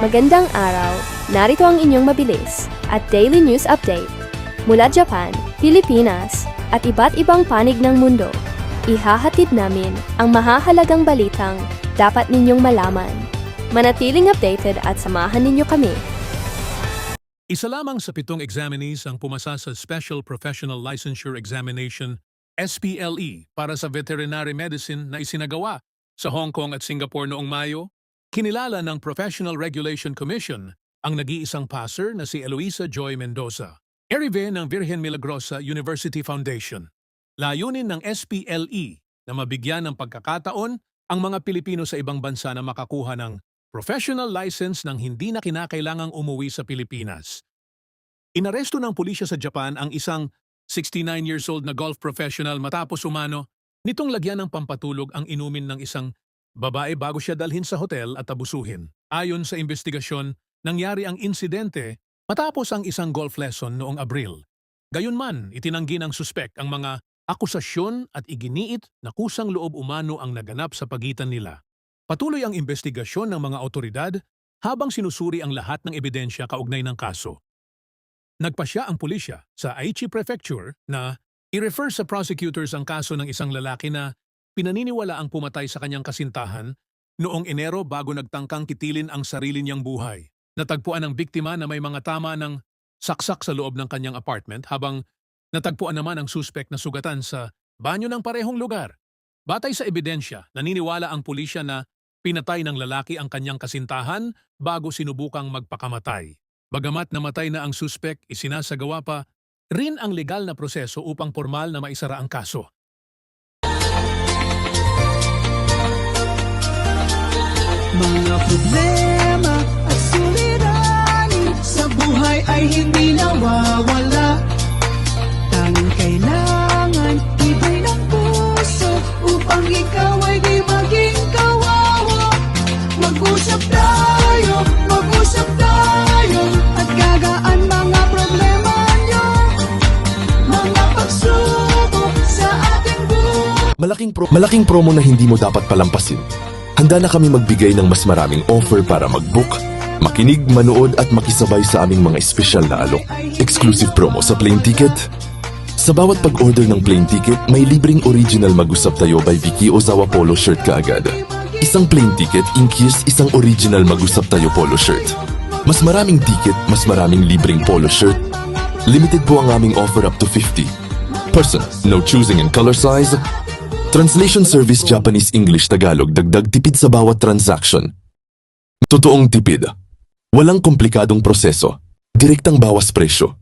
Magandang araw, narito ang inyong mabilis at daily news update. Mula Japan, Pilipinas, at iba't ibang panig ng mundo, ihahatid namin ang mahahalagang balitang dapat ninyong malaman. Manatiling updated at samahan ninyo kami. Isa lamang sa 7 examinees ang pumasa sa Special Professional Licensure Examination SPLE para sa veterinary medicine na isinagawa sa Hong Kong at Singapore noong Mayo. Kinilala ng Professional Regulation Commission ang nag-iisang passer na si Eloisa Joy Mendoza, Erive ng Virgen Milagrosa University Foundation. Layunin ng SPLE na mabigyan ng pagkakataon ang mga Pilipino sa ibang bansa na makakuha ng professional license nang hindi na kinakailangang umuwi sa Pilipinas. Inaresto ng pulisya sa Japan ang isang 69 years old na golf professional matapos umano nitong lagyan ng pampatulog ang inumin ng isang babae bago siya dalhin sa hotel at abusuhin. Ayon sa investigasyon, nangyari ang insidente matapos ang isang golf lesson noong Abril. Gayunman, itinanggi ng suspek ang mga akusasyon at iginiit na kusang loob umano ang naganap sa pagitan nila. Patuloy ang investigasyon ng mga otoridad habang sinusuri ang lahat ng ebidensya kaugnay ng kaso. Nagpasya ang pulisya sa Aichi Prefecture na i-refer sa prosecutors ang kaso ng isang lalaki na pinaniniwala ang pumatay sa kanyang kasintahan noong Enero bago nagtangkang kitilin ang sarili niyang buhay. Natagpuan ng biktima na may mga tama ng saksak sa loob ng kanyang apartment habang natagpuan naman ang suspek na sugatan sa banyo ng parehong lugar. Batay sa ebidensya, naniniwala ang pulisya na pinatay ng lalaki ang kanyang kasintahan bago sinubukang magpakamatay. Bagamat namatay na ang suspek, isinasagawa pa rin ang legal na proseso upang formal na maisara ang kaso. Mga problema at suliranin sa buhay ay hindi nawawala. Tanging kailangan ibay ng puso upang ikaw ay di maging kawawa. Mag-usap tayo at gagaan mga problema nyo. Mga pagsubok sa ating buhay. Malaking promo na hindi mo dapat palampasin. Handa na kami magbigay ng mas maraming offer para mag-book, makinig, manood at makisabay sa aming mga espesyal na alok. Exclusive promo sa plane ticket. Sa bawat pag-order ng plane ticket, may libreng original Mag-usap Tayo by Vicky Ozawa polo shirt kaagad. Isang plane ticket includes isang original Mag-usap Tayo polo shirt. Mas maraming ticket, mas maraming libreng polo shirt. Limited po ang aming offer up to 50. Person, no choosing in color size. Translation service Japanese-English Tagalog, dagdag tipid sa bawat transaction. Totoong tipid. Walang komplikadong proseso. Direktang bawas presyo.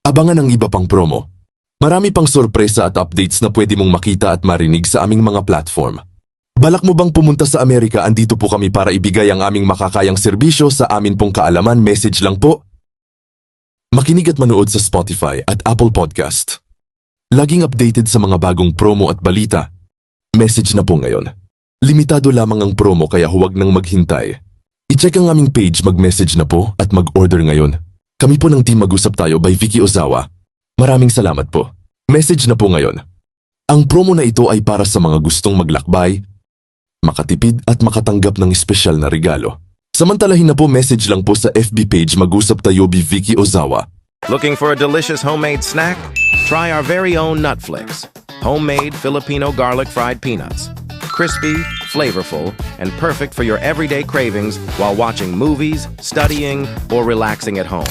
Abangan ang iba pang promo. Marami pang sorpresa at updates na pwede mong makita at marinig sa aming mga platform. Balak mo bang pumunta sa Amerika? Andito po kami para ibigay ang aming makakayang serbisyo sa amin pong kaalaman. Message lang po. Makinig at manood sa Spotify at Apple Podcast. Laging updated sa mga bagong promo at balita. Message na po ngayon. Limitado lamang ang promo kaya huwag nang maghintay. I-check ang aming page, mag-message na po at mag-order ngayon. Kami po ng Team Mag-usap Tayo by Vicky Ozawa. Maraming salamat po. Message na po ngayon. Ang promo na ito ay para sa mga gustong maglakbay, makatipid at makatanggap ng espesyal na regalo. Samantalahin na po, message lang po sa FB page Mag-usap Tayo by Vicky Ozawa. Looking for a delicious homemade snack? Try our very own Nutflix. Homemade Filipino garlic fried peanuts. Crispy, flavorful, and perfect for your everyday cravings while watching movies, studying, or relaxing at home.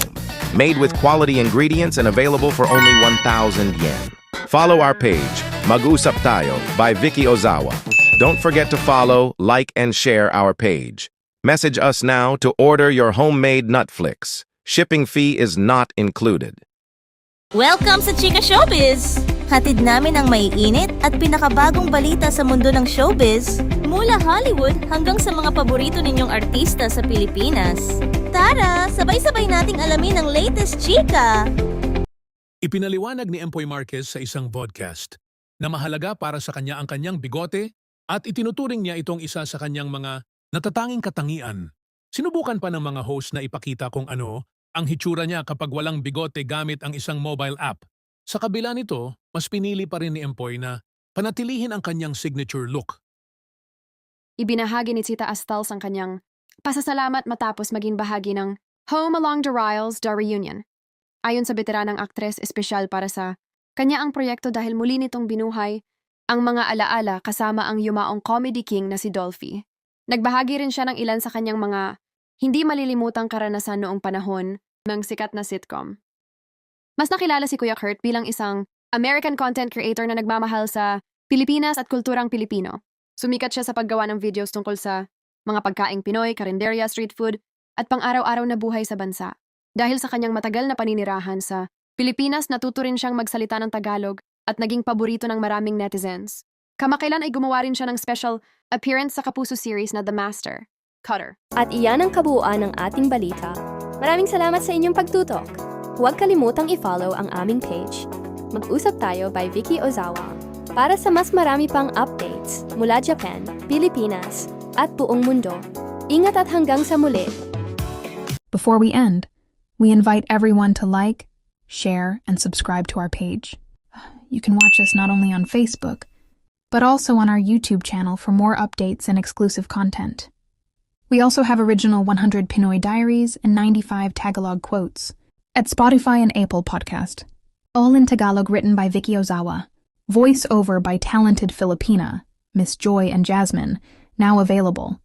Made with quality ingredients and available for only 1,000 yen. Follow our page, Mag-usap Tayo by Vicky Ozawa. Don't forget to follow, like, and share our page. Message us now to order your homemade Nutflix. Shipping fee is not included. Welcome sa Chika Showbiz! Hatid namin ang maiinit at pinakabagong balita sa mundo ng showbiz, mula Hollywood hanggang sa mga paborito ninyong artista sa Pilipinas. Tara, sabay-sabay nating alamin ang latest chika! Ipinaliwanag ni Empoy Marquez sa isang podcast na mahalaga para sa kanya ang kanyang bigote at itinuturing niya itong isa sa kanyang mga natatanging katangian. Sinubukan pa ng mga host na ipakita kung ano ang hitsura niya kapag walang bigote gamit ang isang mobile app. Sa kabila nito, mas pinili pa rin ni Empoy na panatilihin ang kanyang signature look. Ibinahagi ni Tita Astals ang kanyang Pasasalamat matapos maging bahagi ng Home Along the Riles, The Reunion. Ayon sa veteranang aktres, espesyal para sa kanya ang proyekto dahil muli nitong binuhay ang mga alaala kasama ang yumaong comedy king na si Dolphy. Nagbahagi rin siya ng ilan sa kanyang mga hindi malilimutang karanasan noong panahon ng sikat na sitcom. Mas nakilala si Kuya Kurt bilang isang American content creator na nagmamahal sa Pilipinas at kulturang Pilipino. Sumikat siya sa paggawa ng videos tungkol sa mga pagkaing Pinoy, karinderya, street food, at pang-araw-araw na buhay sa bansa. Dahil sa kanyang matagal na paninirahan sa Pilipinas, natuto rin siyang magsalita ng Tagalog at naging paborito ng maraming netizens. Kamakailan ay gumawa rin siya ng special appearance sa Kapuso series na The Master, Cutter. At iyan ang kabuuan ng ating balita. Maraming salamat sa inyong pagtutok. Huwag kalimutang i-follow ang aming page. Mag-usap tayo by Vicky Ozawa para sa mas marami pang updates mula Japan, Pilipinas, at buong mundo. Ingat at hanggang sa muli. Before we end, we invite everyone to like, share, and subscribe to our page. You can watch us not only on Facebook, but also on our YouTube channel for more updates and exclusive content. We also have original 100 Pinoy diaries and 95 Tagalog quotes at Spotify and Apple Podcast. All in Tagalog, written by Vicky Ozawa. Voice over by talented Filipina, Miss Joy and Jasmine, now available.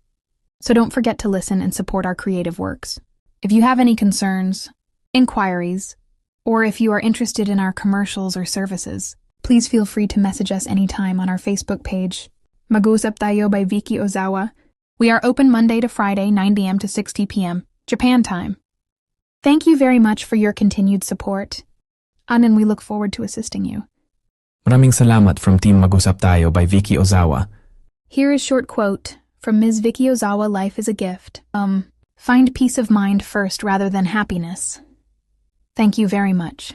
So don't forget to listen and support our creative works. If you have any concerns, inquiries, or if you are interested in our commercials or services, please feel free to message us anytime on our Facebook page, Mag-usap Tayo by Vicky Ozawa. We are open Monday to Friday, 9 a.m. to 6 p.m., Japan time. Thank you very much for your continued support, and we look forward to assisting you. Maraming salamat from Team Mag-usap Tayo by Vicky Ozawa. Here is short quote from Ms. Vicky Ozawa, Life is a gift. Find peace of mind first rather than happiness. Thank you very much.